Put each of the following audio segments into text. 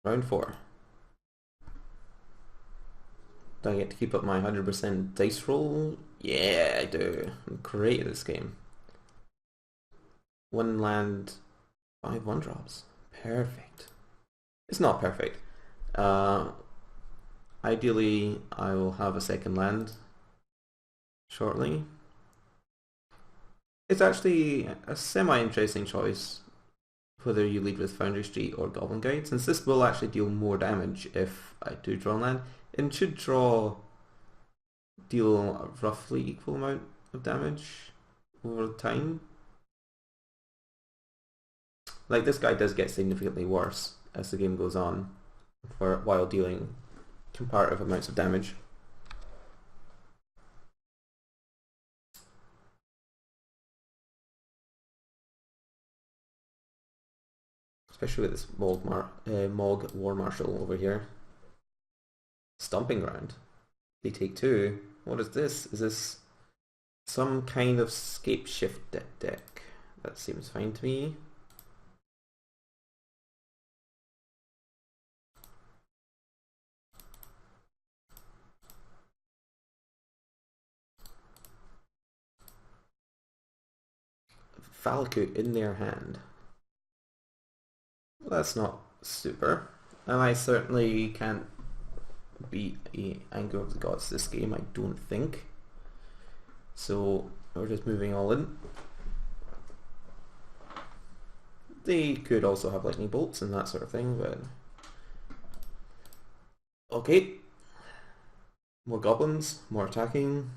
Round 4. Do I get to keep up my 100% dice roll? Yeah, I do. I'm great at this game. 1 land, 5 1-drops. Perfect. It's not perfect. Uh, Ideally, I will have a second land shortly. It's actually a semi-interesting choice whether you lead with Foundry Street or Goblin Guide, since this will actually deal more damage if I do draw land, and should deal a roughly equal amount of damage over time. Like, this guy does get significantly worse as the game goes on, while dealing comparative amounts of damage. Especially with this Mog War Marshal over here. Stomping Ground. They take 2. What is this? Is this some kind of scape shift deck? That seems fine to me. Valakut in their hand. Well, that's not super. And I certainly can't beat Anger of the Gods this game, I don't think. So we're just moving all in. They could also have lightning bolts and that sort of thing, but... Okay. More goblins, more attacking.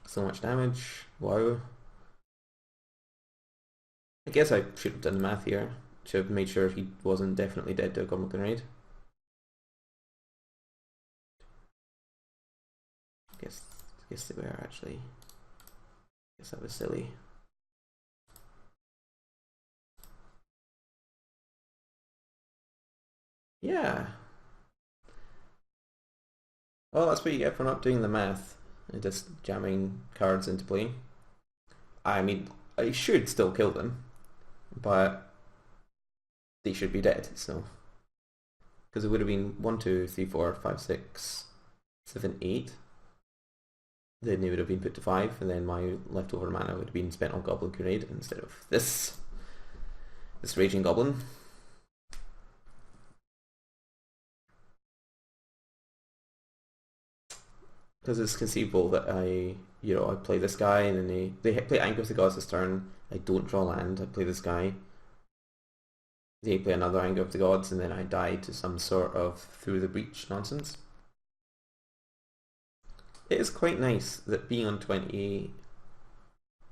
So much damage. Wow. I guess I should have done the math here. Should have made sure he wasn't definitely dead to a Goblin Grenade. Guess they were actually. Guess that was silly. Yeah. Well, that's what you get for not doing the math and just jamming cards into play. I mean, I should still kill them, but they should be dead, so. Because it would have been 1, 2, 3, 4, 5, 6, 7, 8. Then they would have been put to 5, and then my leftover mana would have been spent on Goblin Grenade instead of this Raging Goblin. Because it's conceivable that I play this guy, and then they play Anger of the Gods this turn. I don't draw land. I play this guy. They play another Anger of the Gods, and then I die to some sort of through the breach nonsense. It is quite nice that being on 20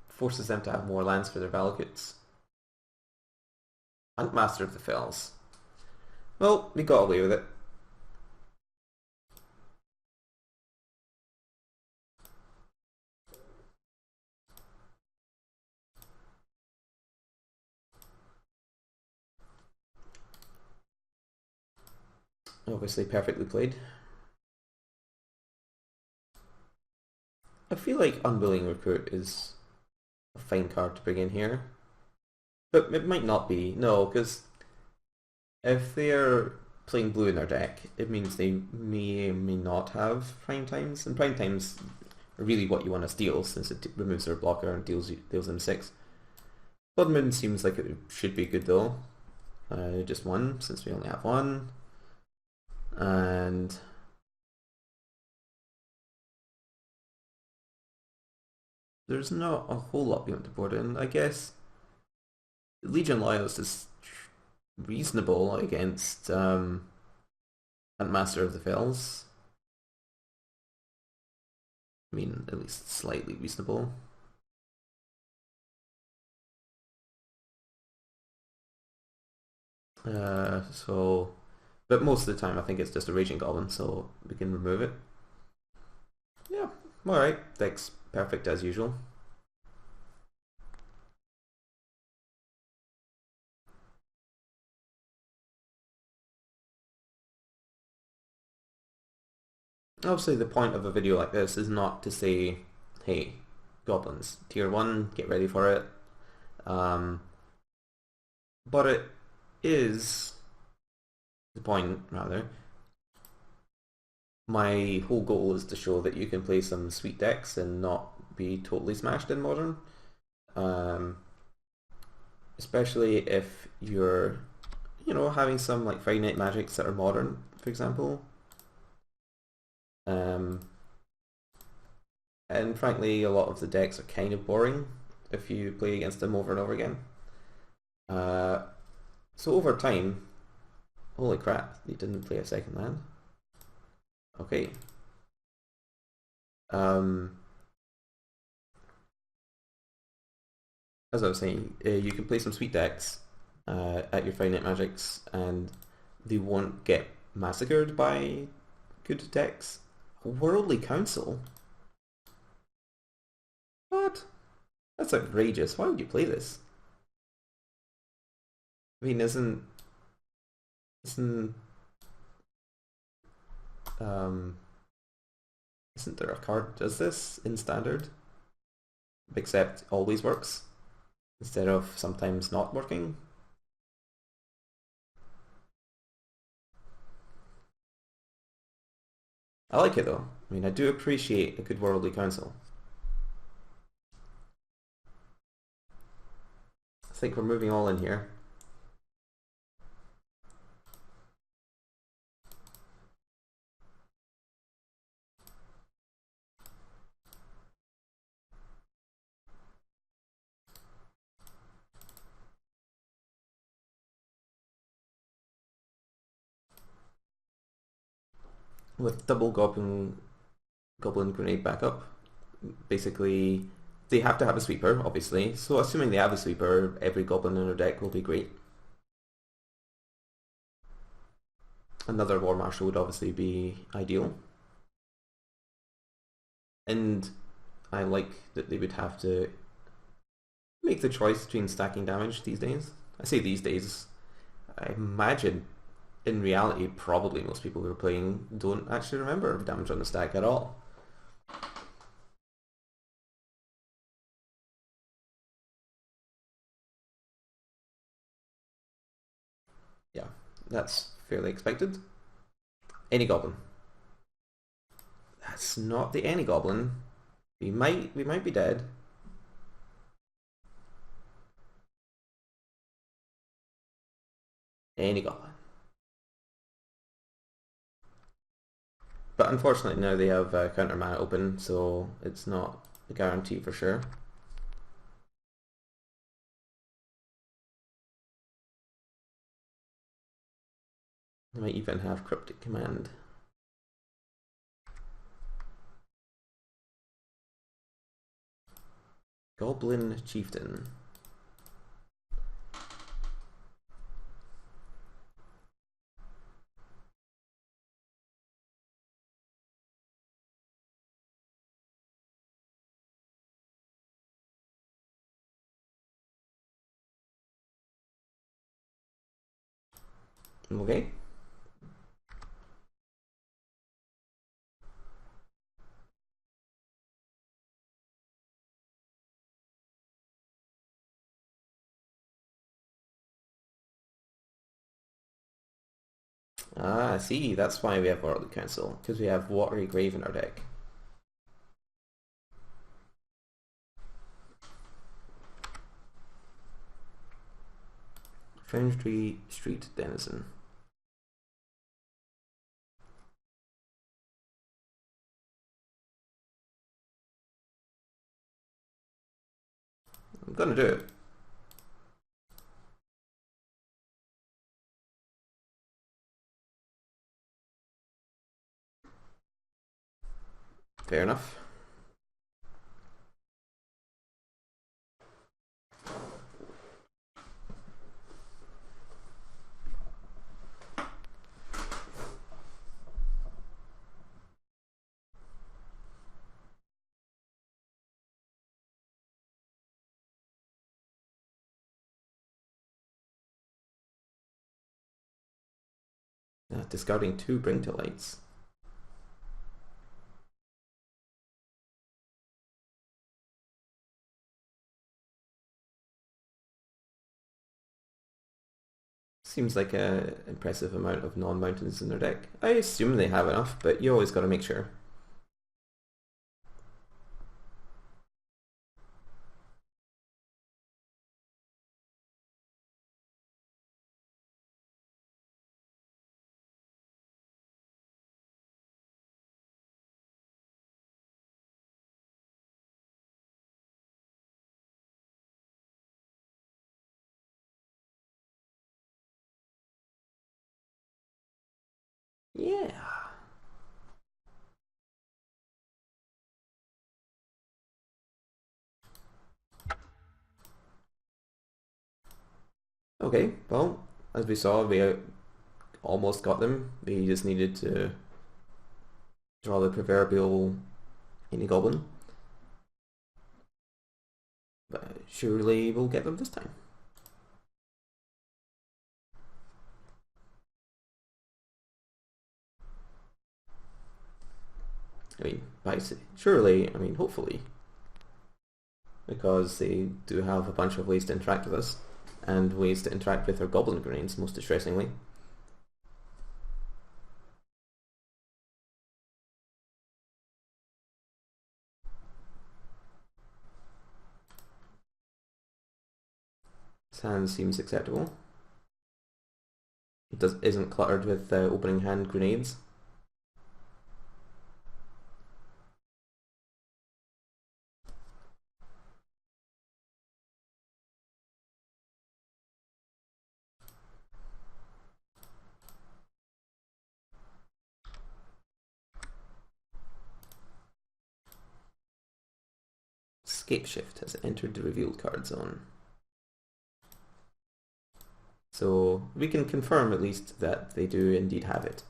forces them to have more lands for their Valakuts. And Master of the Fells. Well, we got away with it. Obviously perfectly played. I feel like Unwilling Recruit is a fine card to bring in here. But it might not be. No, because if they're playing blue in their deck, it means they may or may not have Prime Times. And Prime Times are really what you want to steal, since it removes their blocker and deals them 6. Blood Moon seems like it should be good though. Just 1, since we only have 1. And there's not a whole lot beyond the board, and I guess Legion Loyalist is reasonable against Master of the Fells. I mean, at least slightly reasonable. But most of the time I think it's just a Raging Goblin, so we can remove it. Yeah, alright, deck's perfect as usual. Obviously the point of a video like this is not to say, hey, Goblins, tier 1, get ready for it. But it is the point rather. My whole goal is to show that you can play some sweet decks and not be totally smashed in Modern. Um, Especially if you're, having some like finite magics that are Modern, for example. Um, and frankly, a lot of the decks are kind of boring if you play against them over and over again. Uh, so over time, holy crap, they didn't play a second land. Okay. Um, as I was saying, you can play some sweet decks at your finite magics, and they won't get massacred by good decks. Worldly Council? What? That's outrageous. Why would you play this? I mean, isn't um isn't there a card that does this in Standard? Except always works instead of sometimes not working. I like it though. I mean, I do appreciate a good Worldly Council. I think we're moving all in here. With double Goblin Grenade backup, basically they have to have a sweeper, obviously. So assuming they have a sweeper, every Goblin in their deck will be great. Another War Marshal would obviously be ideal. And I like that they would have to make the choice between stacking damage these days. I say these days. I imagine in reality probably most people who are playing don't actually remember damage on the stack at all. Yeah, that's fairly expected. Any Goblin. That's not the Any Goblin. We might be dead. Any Goblin. But unfortunately now they have counter mana open, so it's not a guarantee for sure. They might even have Cryptic Command. Goblin Chieftain. Okay. Ah, I see. That's why we have Worldly Council, because we have Watery Grave in our deck. Foundry Street Denizen. I'm gonna do it. Fair enough. Discarding 2 Bring to Lights. Seems like a impressive amount of non-mountains in their deck. I assume they have enough, but you always got to make sure. Yeah. Okay, well, as we saw, we almost got them. We just needed to draw the proverbial any goblin. But surely we'll get them this time. I mean, surely, I mean, hopefully. Because they do have a bunch of ways to interact with us, and ways to interact with our goblin grenades, most distressingly. This hand seems acceptable. It isn't cluttered with opening hand grenades. Scapeshift has entered the revealed card zone. So we can confirm at least that they do indeed have it.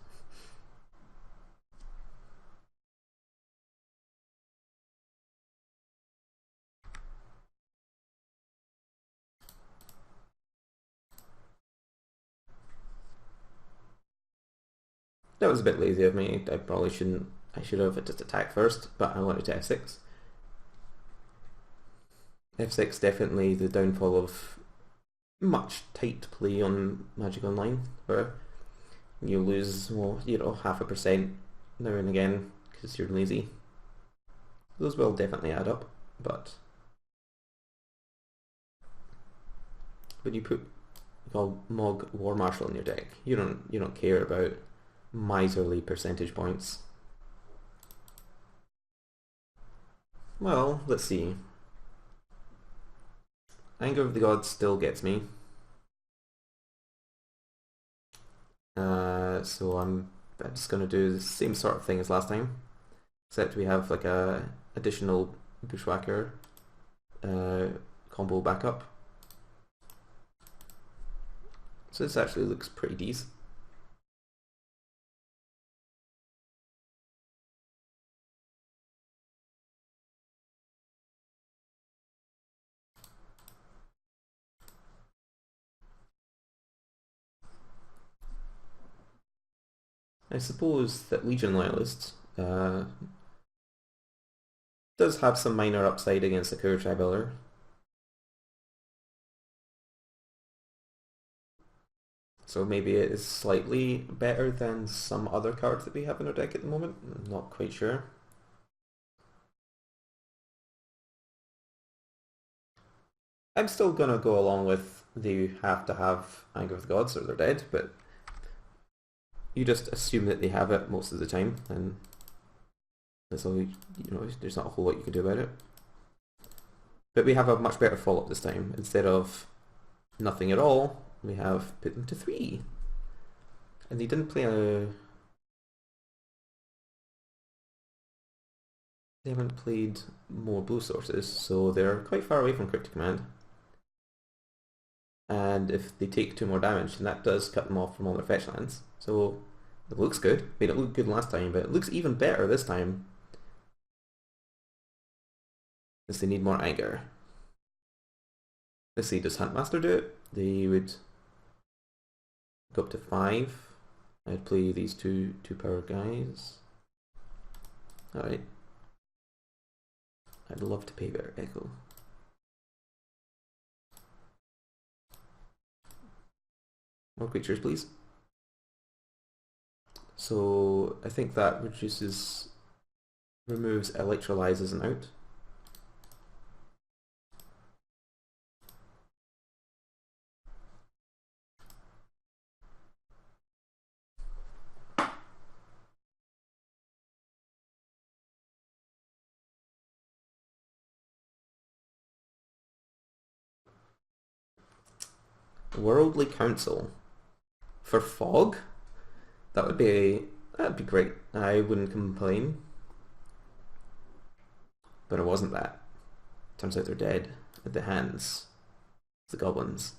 That was a bit lazy of me. I probably shouldn't. I should have just attacked first, but I wanted to f6. f6 definitely the downfall of much tight play on Magic Online, where you lose, well, you know, 0.5% now and again because you're lazy. Those will definitely add up, but when you put Mog War Marshal in your deck, you don't care about miserly percentage points. Well, let's see. Anger of the Gods still gets me. So I'm just going to do the same sort of thing as last time, except we have like a additional Bushwhacker combo backup. So this actually looks pretty decent. I suppose that Legion Loyalists does have some minor upside against the Courage Builder. So maybe it is slightly better than some other cards that we have in our deck at the moment. I'm not quite sure. I'm still gonna go along with they have to have Anger of the Gods or they're dead, but you just assume that they have it most of the time, and that's all you know, there's not a whole lot you can do about it. But we have a much better follow-up this time. Instead of nothing at all, we have put them to 3. And they didn't play a... They haven't played more blue sources, so they're quite far away from Cryptic Command. And if they take 2 more damage, then that does cut them off from all their fetch lands. So it looks good. I mean, it looked good last time, but it looks even better this time. Because they need more anger. Let's see, does Huntmaster do it? They would go up to 5. I'd play these two power guys. Alright. I'd love to pay better Echo. More creatures, please. So I think that removes electrolyzes and out. Worldly Council for fog. That'd be great. I wouldn't complain. But it wasn't that. Turns out they're dead at the hands of the goblins.